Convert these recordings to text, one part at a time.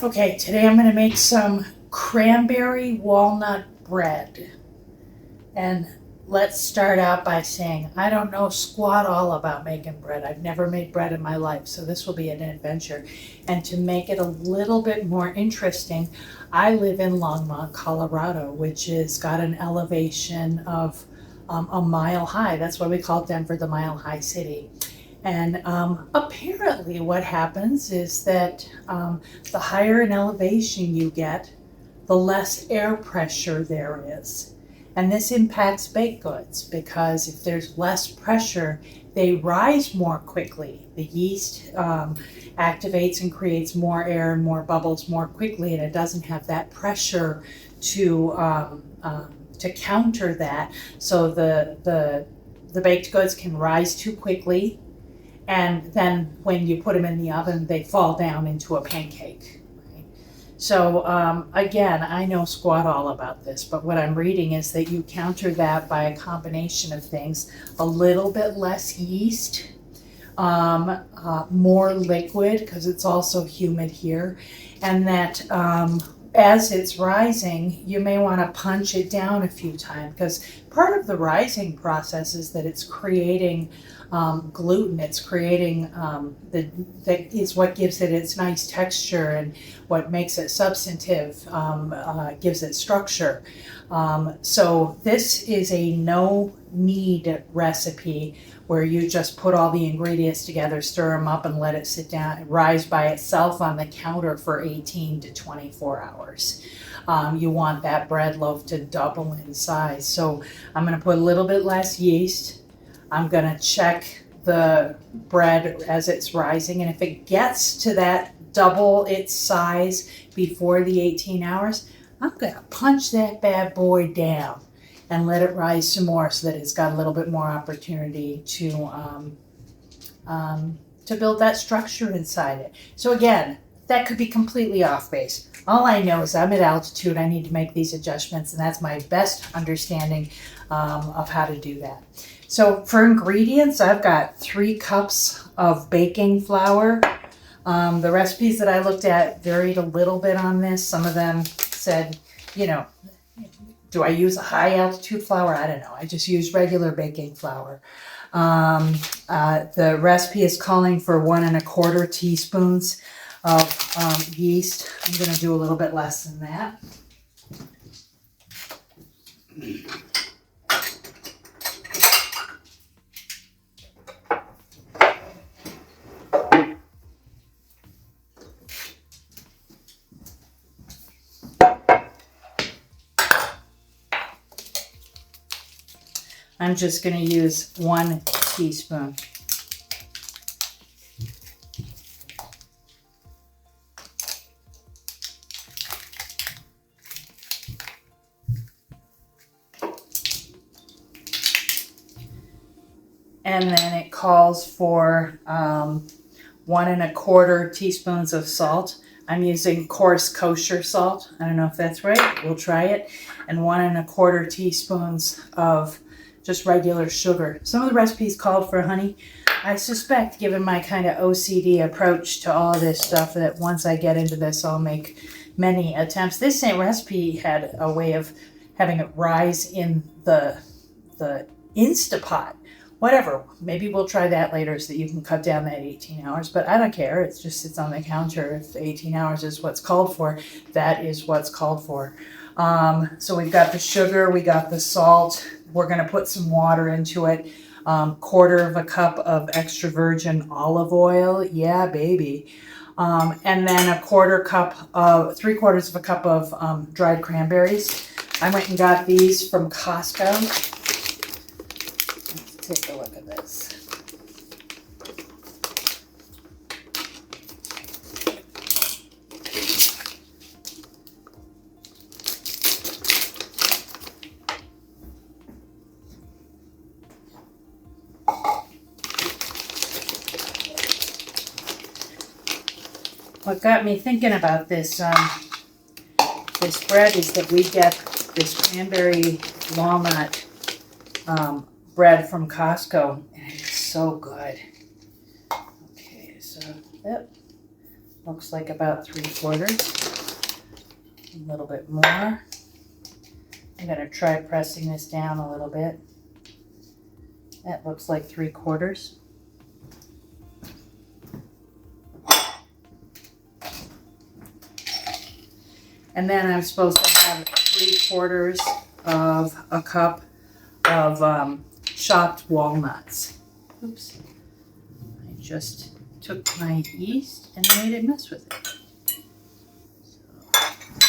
Okay, today I'm going to make some cranberry walnut bread. And let's start out by saying I don't know squat all about making bread. I've never made bread in my life, so this will be an adventure. And to make it a little bit more interesting, I live in Longmont, Colorado, which has got an elevation of a mile high. That's why we call Denver the Mile High City. And apparently what happens is that the higher in elevation you get, the less air pressure there is. And this impacts baked goods because if there's less pressure, they rise more quickly. The yeast activates and creates more air and more bubbles more quickly, and it doesn't have that pressure to counter that. So the baked goods can rise too quickly, and then when you put them in the oven, they fall down into a pancake. Right? So again, I know squat all about this, but what I'm reading is that you counter that by a combination of things: a little bit less yeast, more liquid because it's also humid here, and that as it's rising, you may want to punch it down a few times because part of the rising process is that it's creating gluten. It's creating that is what gives it its nice texture and what makes it substantive, gives it structure. So this is a no knead recipe where you just put all the ingredients together, stir them up, and let it sit down and rise by itself on the counter for 18 to 24 hours. You want that bread loaf to double in size. So I'm going to put a little bit less yeast. I'm going to check the bread as it's rising, and if it gets to that double its size before the 18 hours, I'm going to punch that bad boy down and let it rise some more so that it's got a little bit more opportunity to build that structure inside it. So again, that could be completely off base. All I know is I'm at altitude. I need to make these adjustments, and that's my best understanding of how to do that. So for ingredients, I've got 3 cups of baking flour. The recipes that I looked at varied a little bit on this. Some of them said, you know, do I use a high altitude flour? I don't know. I just use regular baking flour. The recipe is calling for 1 1/4 teaspoons of yeast. I'm going to do a little bit less than that. I'm just going to use 1 teaspoon. And then it calls for 1 1/4 teaspoons of salt. I'm using coarse kosher salt. I don't know if that's right. We'll try it. And 1 1/4 teaspoons of just regular sugar. Some of the recipes called for honey. I suspect, given my kind of OCD approach to all of this stuff, that once I get into this, I'll make many attempts. This same recipe had a way of having it rise in the Instapot. Whatever, maybe we'll try that later so that you can cut down that 18 hours, but I don't care. It just sits on the counter. If 18 hours is what's called for, that is what's called for. So we've got the sugar, we got the salt. We're going to put some water into it. 1/4 cup of extra virgin olive oil. Yeah, baby. And then 1/4 cup of, 3/4 cup of dried cranberries. I went and got these from Costco. Let's take a look at this. What got me thinking about this this bread is that we get this cranberry walnut bread from Costco, and it's so good. Okay, so yep, Looks like about 3/4. A little bit more. I'm going to try pressing this down a little bit. That looks like 3/4. And then I'm supposed to have 3/4 of a cup of chopped walnuts. Oops. I just took my yeast and made a mess with it. So,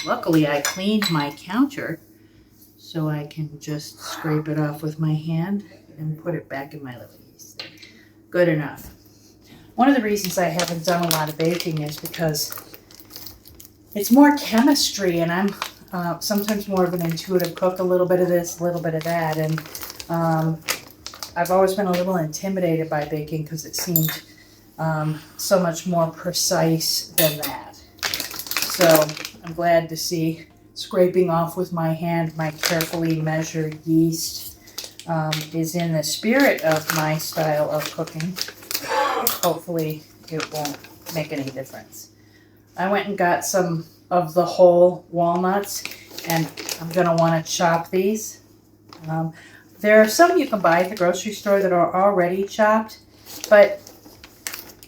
luckily, I cleaned my counter so I can just scrape it off with my hand and put it back in my little yeast. Good enough. One of the reasons I haven't done a lot of baking is because it's more chemistry, and I'm sometimes more of an intuitive cook, a little bit of this, a little bit of that, and I've always been a little intimidated by baking because it seemed so much more precise than that. So I'm glad to see scraping off with my hand my carefully measured yeast is in the spirit of my style of cooking. Hopefully it won't make any difference. I went and got some of the whole walnuts, and I'm going to want to chop these. There are some you can buy at the grocery store that are already chopped, but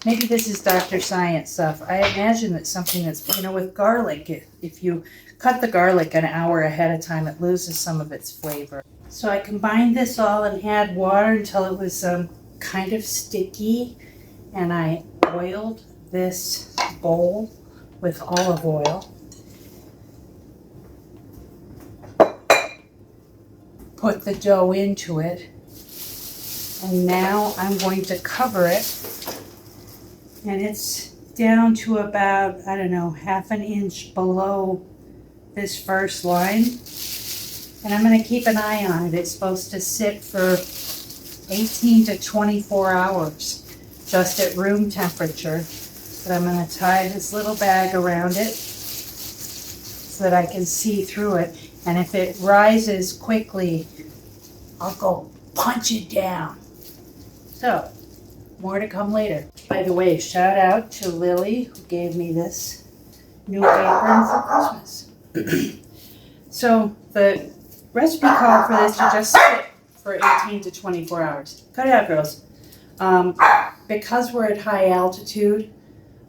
maybe this is Dr. Science stuff. I imagine that something that's, with garlic, if you cut the garlic an hour ahead of time, it loses some of its flavor. So I combined this all and had water until it was kind of sticky, and I oiled this bowl with olive oil. Put the dough into it, and now I'm going to cover it, and it's down to about, I don't know, 1/2 inch below this first line, and I'm going to keep an eye on it. It's supposed to sit for 18 to 24 hours just at room temperature, but I'm going to tie this little bag around it so that I can see through it. And if it rises quickly, I'll go punch it down. So, more to come later. By the way, shout out to Lily, who gave me this new apron for Christmas. So, the recipe called for this to just sit for 18 to 24 hours. Cut it out, girls. Because we're at high altitude,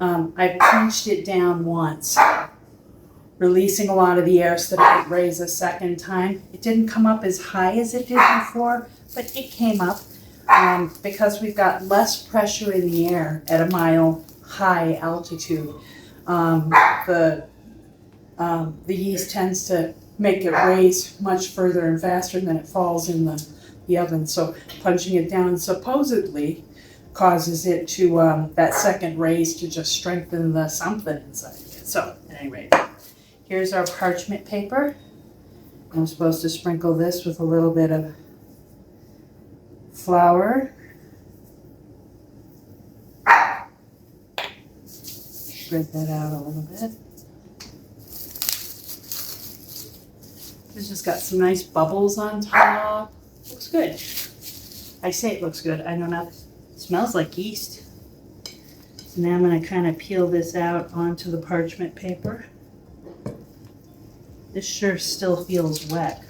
I punched it down once, releasing a lot of the air so that it would raise a second time. It didn't come up as high as it did before, but it came up because we've got less pressure in the air at a mile high altitude. The yeast tends to make it raise much further and faster than it falls in the oven. So punching it down supposedly causes it to, that second raise to just strengthen the something inside of it. So at any rate, here's our parchment paper. I'm supposed to sprinkle this with a little bit of flour. Spread that out a little bit. This just got some nice bubbles on top. Looks good. I say it looks good. I know not. It smells like yeast. So now I'm going to kind of peel this out onto the parchment paper. This sure still feels wet.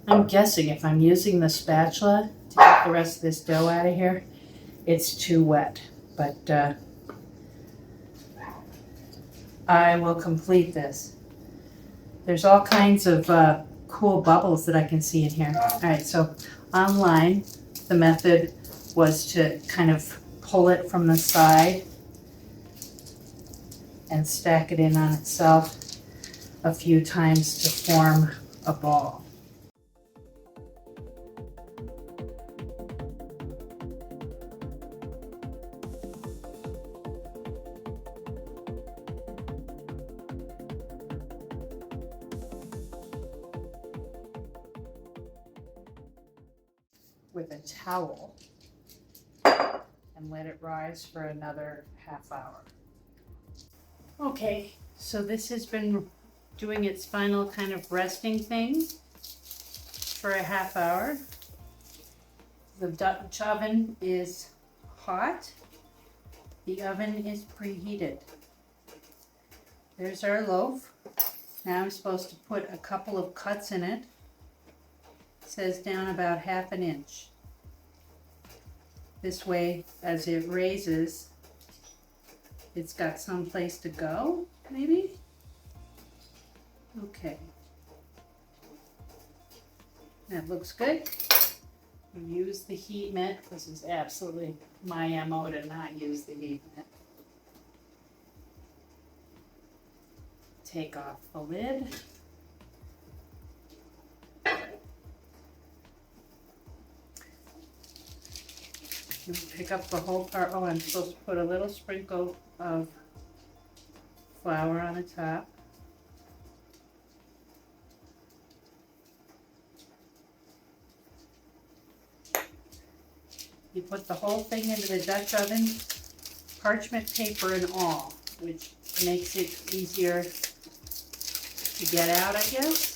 I'm guessing if I'm using the spatula to get the rest of this dough out of here, it's too wet. But I will complete this. There's all kinds of cool bubbles that I can see in here. All right, so online, the method was to kind of pull it from the side and stack it in on itself a few times to form a ball. With a towel and let it rise for another half hour. Okay, so this has been doing its final kind of resting thing for a half hour. The Dutch oven is hot. The oven is preheated. There's our loaf. Now I'm supposed to put a couple of cuts in it. It says down about 1/2 inch. This way, as it raises, it's got some place to go, maybe? Okay. That looks good. Use the heat mitt. This is absolutely my MO to not use the heat mitt. Take off the lid. Pick up the whole part. Oh, I'm supposed to put a little sprinkle of flour on the top. You put the whole thing into the Dutch oven, parchment paper and all, which makes it easier to get out, I guess.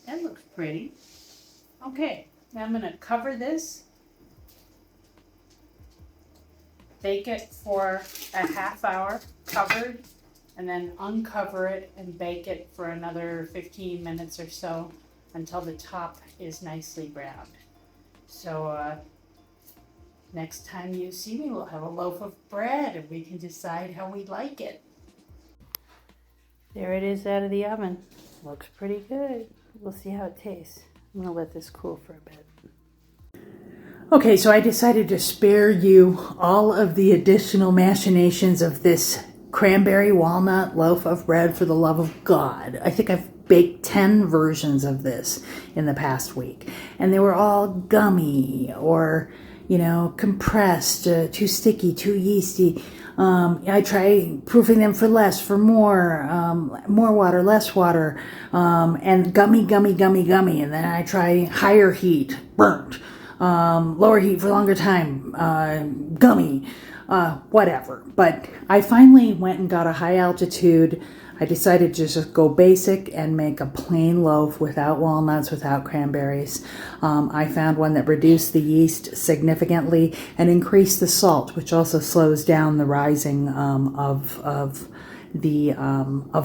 That looks pretty. Okay, now I'm going to cover this, bake it for a half hour covered, and then uncover it and bake it for another 15 minutes or so until the top is nicely browned. So next time you see me, we'll have a loaf of bread and we can decide how we like it. There it is out of the oven. Looks pretty good. We'll see how it tastes. I'm gonna let this cool for a bit. Okay, so I decided to spare you all of the additional machinations of this cranberry walnut loaf of bread for the love of God. I think I've baked 10 versions of this in the past week, and they were all gummy or, you know, compressed, too sticky, too yeasty. I try proofing them for less, for more, more water, less water, and gummy, gummy, gummy, gummy. And then I try higher heat, burnt, lower heat for a longer time, gummy, whatever. But I finally went and got a high altitude. I decided to just go basic and make a plain loaf without walnuts, without cranberries. I found one that reduced the yeast significantly and increased the salt, which also slows down the rising of the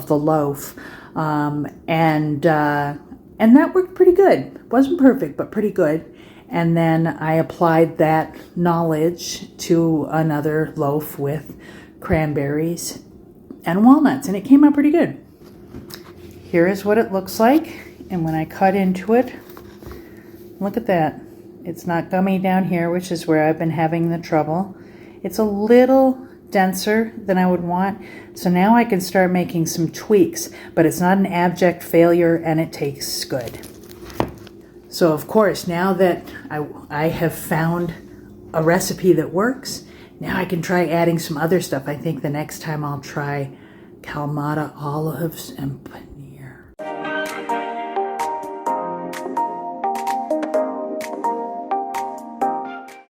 loaf. And that worked pretty good. Wasn't perfect, but pretty good. And then I applied that knowledge to another loaf with cranberries and walnuts, and it came out pretty good. Here is what it looks like, and when I cut into it, look at that. It's not gummy down here, which is where I've been having the trouble. It's a little denser than I would want, so now I can start making some tweaks, but it's not an abject failure, and it tastes good. So of course, now that I have found a recipe that works, now I can try adding some other stuff. I think the next time I'll try Kalamata olives and